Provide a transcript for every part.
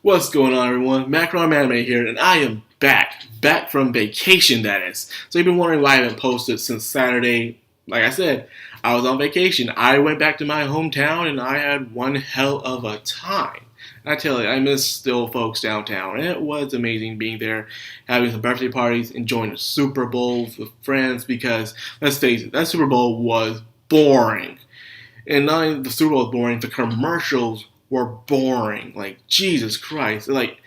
What's going on, everyone? Madcrownxox here, and I am back from vacation, that is. So you've been wondering why I haven't posted since Saturday. Like I said, I was on vacation. I went back to my hometown, and I had one hell of a time. I tell you, I miss still folks downtown, and it was amazing being there, having some birthday parties, enjoying the Super Bowl with friends, because, let's face it, that Super Bowl was boring. And not only the Super Bowl was boring, the commercials were boring. Like, Jesus Christ. Like,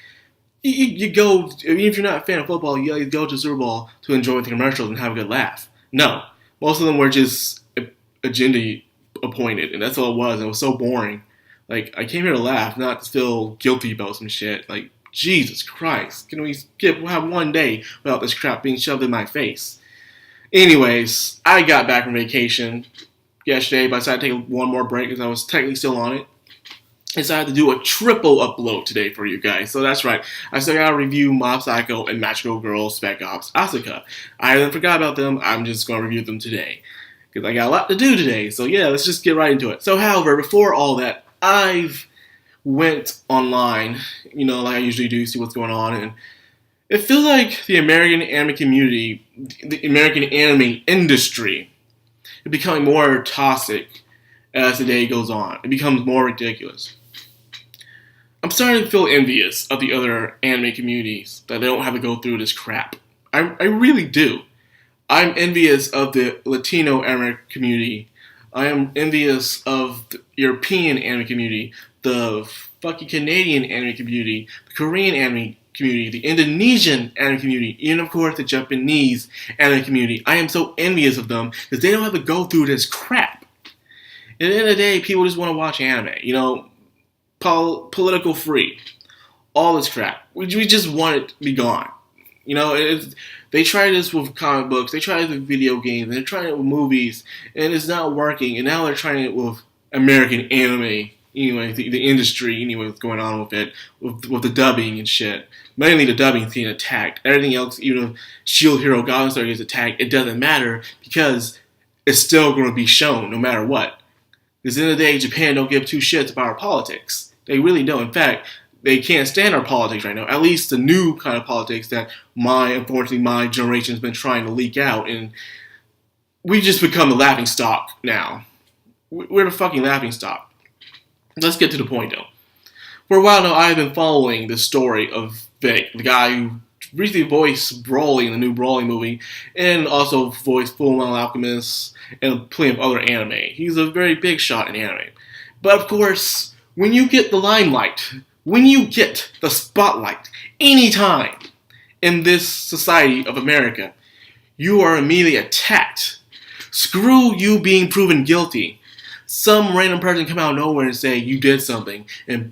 you go, even if you're not a fan of football, you go to the Super Bowl to enjoy the commercials and have a good laugh. No. Most of them were just agenda appointed, and that's all it was. It was so boring. Like, I came here to laugh, not to feel guilty about some shit. Like, Jesus Christ. Can we have one day without this crap being shoved in my face? Anyways, I got back from vacation yesterday, but I decided to take one more break because I was technically still on it. I decided to do a triple upload today for you guys. So that's right. I still gotta review Mob Psycho and Magical Girl Spec Ops Asuka. I haven't forgot about them. I'm just gonna review them today because I got a lot to do today. So yeah, let's just get right into it. So however, before all that, I've went online, like I usually do, see what's going on, and it feels like the American anime community, the American anime industry, is becoming more toxic as the day goes on. It becomes more ridiculous. I'm starting to feel envious of the other anime communities that they don't have to go through this crap. I really do. I'm envious of the Latino anime community. I am envious of the European anime community, the fucking Canadian anime community, the Korean anime community, the Indonesian anime community, and of course the Japanese anime community. I am so envious of them because they don't have to go through this crap. At the end of the day, people just want to watch anime, political free, all this crap. We just want it to be gone. They tried this with comic books, they tried it with video games, and they're trying it with movies, and it's not working, and now they're trying it with American anime. Anyway, the industry, anyway, what's going on with it, with the dubbing and shit. Mainly the dubbing is getting attacked. Everything else, even if Shield Hero Goblin Slayer gets attacked, it doesn't matter because it's still going to be shown no matter what. Because at the end of the day, Japan don't give two shits about our politics. They really don't. In fact, they can't stand our politics right now. At least the new kind of politics that unfortunately, my generation's been trying to leak out. And we just become the laughing stock now. We're the fucking laughing stock. Let's get to the point, though. For a while now, I've been following the story of Vic, the guy who recently voiced Broly in the new Broly movie, and also voiced Fullmetal Alchemist and plenty of other anime. He's a very big shot in anime. But of course, when you get the limelight, when you get the spotlight, anytime in this society of America, you are immediately attacked. Screw you being proven guilty. Some random person come out of nowhere and say you did something, and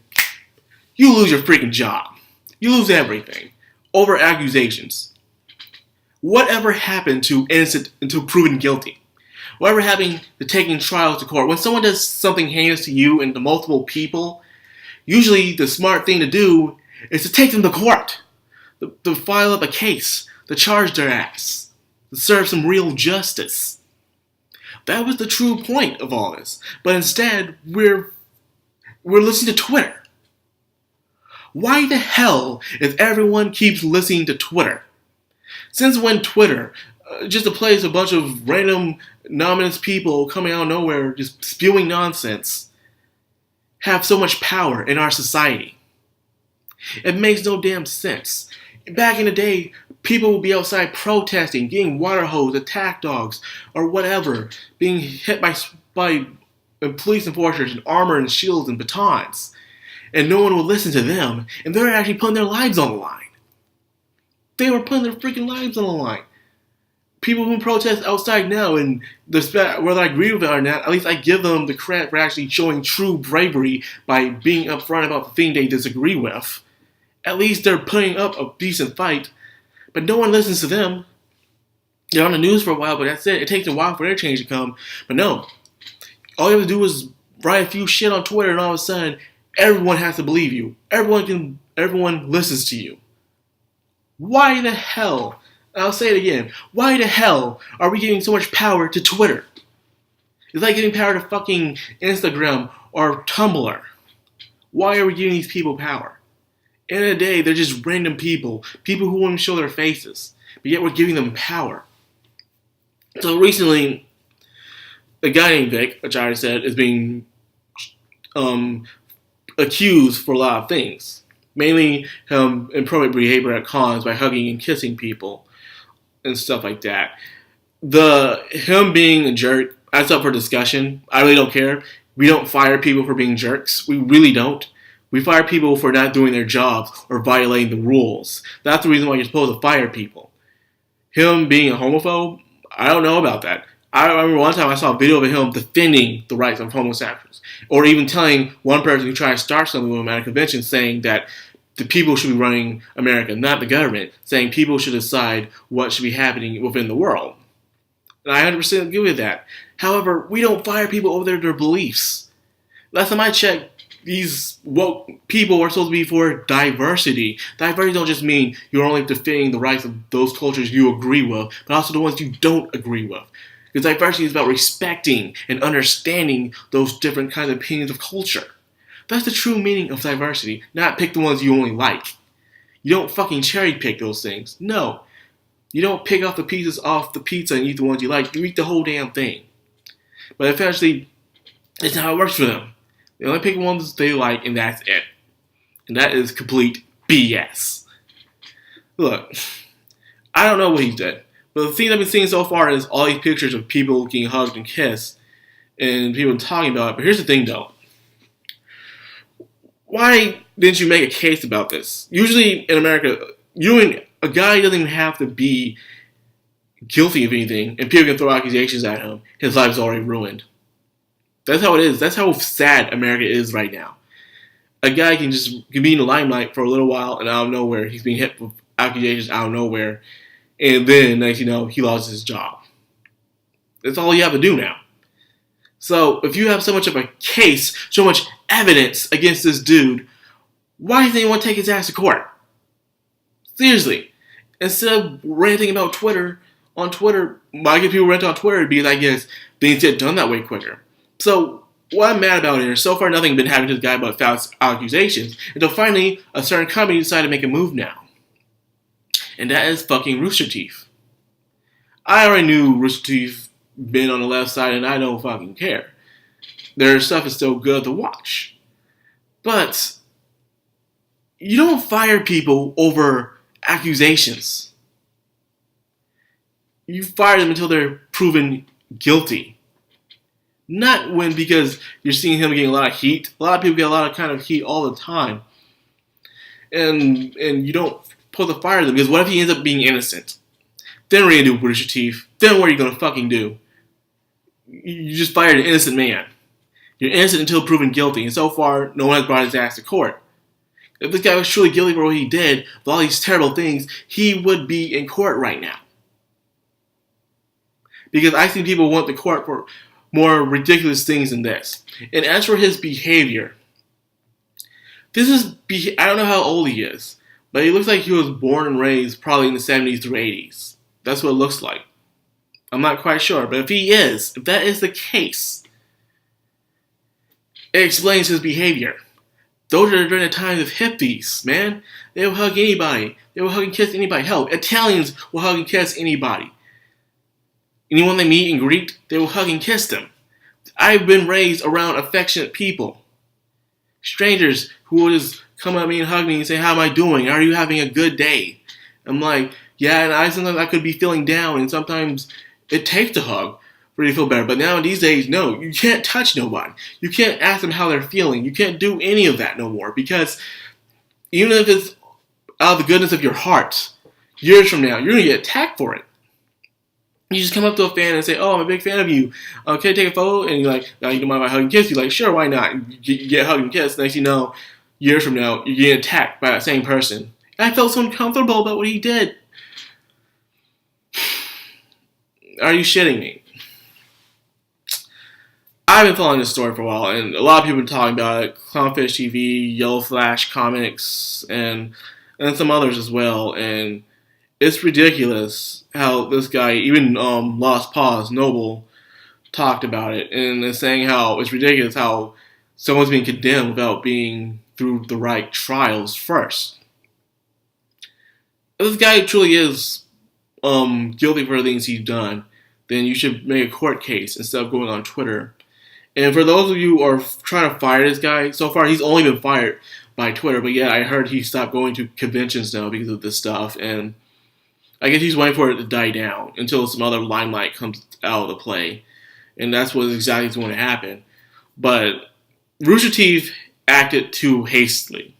you lose your freaking job. You lose everything over accusations. Whatever happened to proven guilty? Whatever happened to taking trials to court? When someone does something heinous to you and to multiple people, usually the smart thing to do is to take them to court, to file up a case, to charge their ass, to serve some real justice. That was the true point of all this. But instead, we're listening to Twitter. Why the hell if everyone keeps listening to Twitter? Since when Twitter, just a place a bunch of random anonymous people coming out of nowhere just spewing nonsense, have so much power in our society? It makes no damn sense. Back in the day, people would be outside protesting, getting water hose, attack dogs, or whatever, being hit by police enforcers in armor and shields and batons. And no one would listen to them, and they're actually putting their lives on the line. They were putting their freaking lives on the line. People who protest outside now, and whether I agree with it or not, at least I give them the credit for actually showing true bravery by being upfront about the thing they disagree with. At least they're putting up a decent fight, but no one listens to them. They're on the news for a while, but that's it. It takes a while for their change to come. But no, all you have to do is write a few shit on Twitter, and all of a sudden, everyone has to believe you. Everyone listens to you. Why the hell, and I'll say it again, why the hell are we giving so much power to Twitter? It's like giving power to fucking Instagram or Tumblr. Why are we giving these people power? End of the day, they're just random people who won't even show their faces, but yet we're giving them power. So recently, a guy named Vic, which I already said, is being accused for a lot of things. Mainly inappropriate behavior at cons by hugging and kissing people and stuff like that. Him being a jerk, that's up for discussion. I really don't care. We don't fire people for being jerks. We really don't. We fire people for not doing their jobs or violating the rules. That's the reason why you're supposed to fire people. Him being a homophobe, I don't know about that. I remember one time I saw a video of him defending the rights of homosexuals. Or even telling one person who tried to start something with him at a convention saying that the people should be running America, not the government. Saying people should decide what should be happening within the world. And I 100% agree with that. However, we don't fire people over their beliefs. Last time I checked, these woke people are supposed to be for diversity. Diversity don't just mean you're only defending the rights of those cultures you agree with, but also the ones you don't agree with. Because diversity is about respecting and understanding those different kinds of opinions of culture. That's the true meaning of diversity, not pick the ones you only like. You don't fucking cherry pick those things. No. You don't pick off the pieces off the pizza and eat the ones you like. You eat the whole damn thing. But eventually, it's not how it works for them. They only pick ones they like, and that's it. And that is complete BS. Look, I don't know what he did. But the thing I've been seeing so far is all these pictures of people getting hugged and kissed. And people talking about it. But here's the thing, though. Why didn't you make a case about this? Usually in America, a guy doesn't even have to be guilty of anything, and people can throw accusations at him. His life is already ruined. That's how it is. That's how sad America is right now. A guy can be in the limelight for a little while, and out of nowhere, he's being hit with accusations out of nowhere, and then, next you know, he lost his job. That's all you have to do now. So, if you have so much of a case, so much evidence against this dude, why doesn't anyone take his ass to court? Seriously. Instead of ranting about Twitter, on Twitter, why get people rant on Twitter? Because I guess things get done that way quicker. So, what I'm mad about is, so far nothing been happening to this guy but false accusations, until finally a certain company decided to make a move now. And that is fucking Rooster Teeth. I already knew Rooster Teeth been on the left side, and I don't fucking care. Their stuff is still good to watch. But you don't fire people over accusations. You fire them until they're proven guilty. Not because you're seeing him getting a lot of heat. A lot of people get a lot of kind of heat all the time. And you don't put the fire them, because what if he ends up being innocent? Then what are you going to do, Rooster Teeth? Then what are you going to fucking do? You just fired an innocent man. You're innocent until proven guilty, and so far, no one has brought his ass to court. If this guy was truly guilty for what he did, with all these terrible things, he would be in court right now. Because I see people want the court for more ridiculous things than this. And as for his behavior, I don't know how old he is, but he looks like he was born and raised probably in the 70s through 80s. That's what it looks like. I'm not quite sure, but if that is the case, it explains his behavior. Those are during the times of hippies, man. They will hug anybody. They will hug and kiss anybody. Hell, Italians will hug and kiss anybody. Anyone they meet and greet, they will hug and kiss them. I've been raised around affectionate people. Strangers who will just come at me and hug me and say, "How am I doing? Are you having a good day?" I'm like, yeah, and sometimes I could be feeling down, and sometimes it takes a hug for you to feel better. But now these days, no, you can't touch nobody. You can't ask them how they're feeling. You can't do any of that no more, because even if it's out of the goodness of your heart, years from now, you're going to get attacked for it. You just come up to a fan and say, "Oh, I'm a big fan of you. Can I take a photo?" And you're like, "You don't mind if I hug and kiss you?" Like, sure, why not? You get hugged and kissed. Next you know, years from now, you're getting attacked by that same person. And I felt so uncomfortable about what he did. Are you shitting me? I've been following this story for a while, and a lot of people have been talking about it. Clownfish TV, Yellow Flash Comics, and some others as well. And it's ridiculous how this guy, even Lost Paws, Noble, talked about it. And is saying how it's ridiculous how someone's being condemned without being through the right trials first. if this guy truly is guilty for the things he's done, then you should make a court case instead of going on Twitter. And for those of you who are trying to fire this guy, so far he's only been fired by Twitter, but yeah, I heard he stopped going to conventions now because of this stuff, and I guess he's waiting for it to die down until some other limelight comes out of the play, and that's what exactly is going to happen. But Rooster Teeth acted too hastily.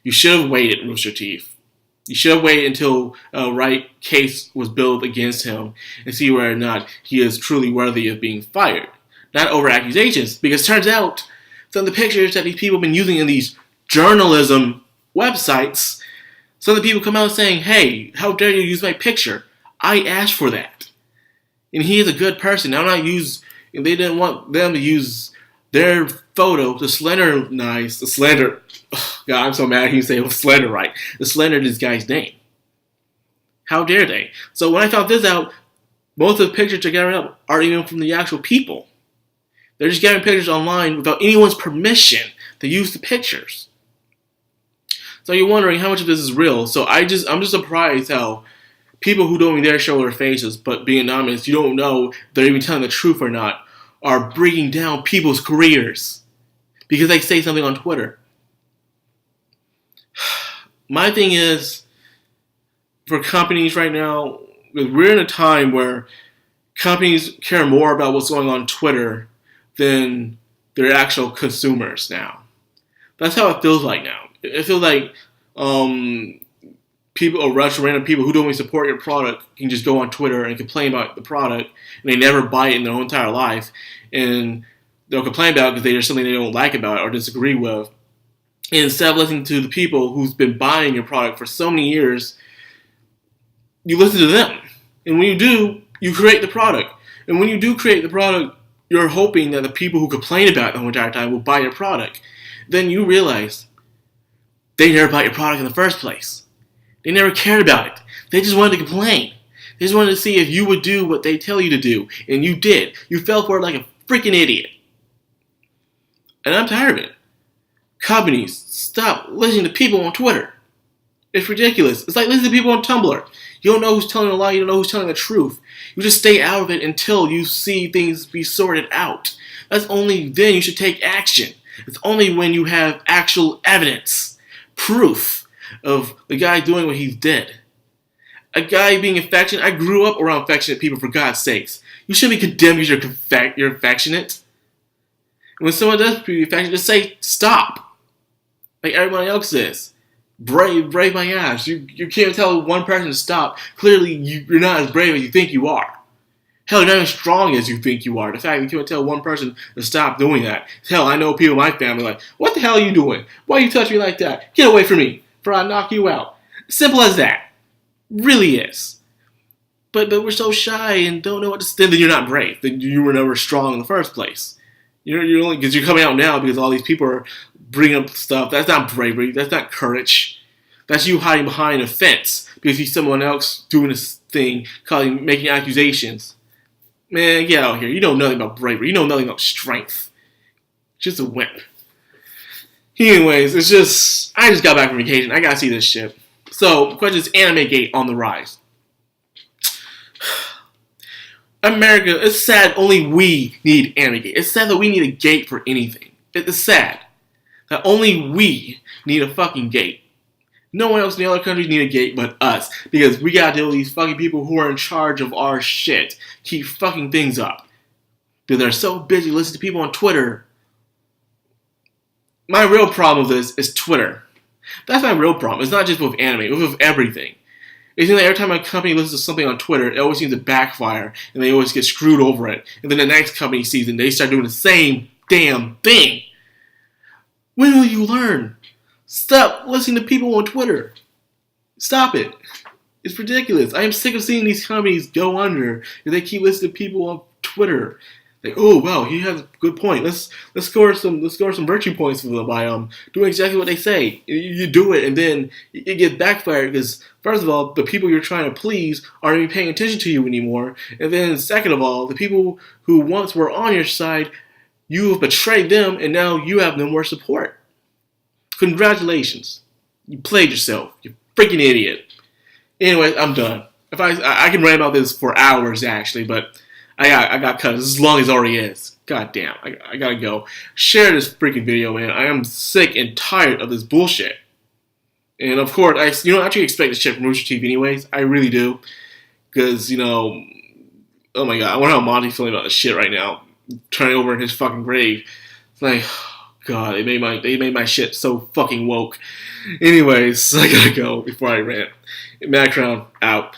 You should have waited, Rooster Teeth. You should have waited until a right case was built against him and see whether or not he is truly worthy of being fired. Not over accusations, because it turns out some of the pictures that these people have been using in these journalism websites, some of the people come out saying, hey, how dare you use my picture? I asked for that. And he is a good person. They didn't want them to use their photo to slanderize, God, I'm so mad he said it was slander right. To slander this guy's name. How dare they? So when I found this out, most of the pictures they're gathering up aren't even from the actual people. They're just gathering pictures online without anyone's permission to use the pictures. So you're wondering how much of this is real. So I'm just surprised how people who don't even dare show their faces, but being anonymous, you don't know if they're even telling the truth or not, are bringing down people's careers because they say something on Twitter. My thing is, for companies right now, we're in a time where companies care more about what's going on Twitter than their actual consumers now. That's how it feels like now. It feels like random people who don't even support your product can just go on Twitter and complain about the product, and they never buy it in their whole entire life, and they'll complain about it because there's something they don't like about it or disagree with. And instead of listening to the people who's been buying your product for so many years, you listen to them. And when you do, you create the product. And when you do create the product, you're hoping that the people who complain about it the whole entire time will buy your product. Then you realize they never bought your product in the first place. They never cared about it. They just wanted to complain. They just wanted to see if you would do what they tell you to do. And you did. You fell for it like a freaking idiot. And I'm tired of it. Companies, stop listening to people on Twitter. It's ridiculous. It's like listening to people on Tumblr. You don't know who's telling a lie. You don't know who's telling the truth. You just stay out of it until you see things be sorted out. That's only then you should take action. It's only when you have actual evidence, proof of the guy doing what he did. A guy being affectionate. I grew up around affectionate people, for God's sakes. You shouldn't be condemned because you're affectionate. When someone does be affectionate, just say stop. Like everybody else is. Brave my ass. You can't tell one person to stop. Clearly, you're not as brave as you think you are. Hell, you're not as strong as you think you are. The fact that you can't tell one person to stop doing that. Hell, I know people in my family like, what the hell are you doing? Why you touch me like that? Get away from me, for I knock you out. Simple as that. Really is. But we're so shy and don't know what to say. Then you're not brave. Then you were never strong in the first place. You're only because you're coming out now because all these people are bringing up stuff. That's not bravery. That's not courage. That's you hiding behind a fence because you see someone else doing this thing, making accusations. Man, get out here. You know nothing about bravery. You know nothing about strength. Just a wimp. Anyways, I just got back from vacation. I gotta see this shit. So, the question is, Anime Gate on the rise. America, it's sad only we need Anime Gate. It's sad that we need a gate for anything. It's sad that only we need a fucking gate. No one else in the other countries need a gate but us. Because we gotta deal with these fucking people who are in charge of our shit. Keep fucking things up. Because they're so busy listening to people on Twitter. My real problem with this is Twitter. That's my real problem. It's not just with anime. It's with everything. It seems like every time a company listens to something on Twitter, it always seems to backfire. And they always get screwed over it. And then the next company sees it and they start doing the same damn thing. When will you learn? Stop listening to people on Twitter. Stop it. It's ridiculous. I am sick of seeing these companies go under because they keep listening to people on Twitter. Like, oh wow, he has a good point. Let's score some virtue points for them by doing exactly what they say. You do it and then it gets backfired because first of all, the people you're trying to please aren't even paying attention to you anymore. And then second of all, the people who once were on your side, you have betrayed them and now you have no more support. Congratulations. You played yourself. You freaking idiot. Anyways, I'm done. If I can rant about this for hours actually, but I got cut as long as it already is. God damn, I gotta go. Share this freaking video, man. I am sick and tired of this bullshit. And of course, I actually expect this shit from Rooster Teeth anyways. I really do. Because, oh my god, I wonder how Monty's feeling about this shit right now. Turning over in his fucking grave. It's like, God, they made my shit so fucking woke. Anyways, I gotta go before I rant. Madcrown out.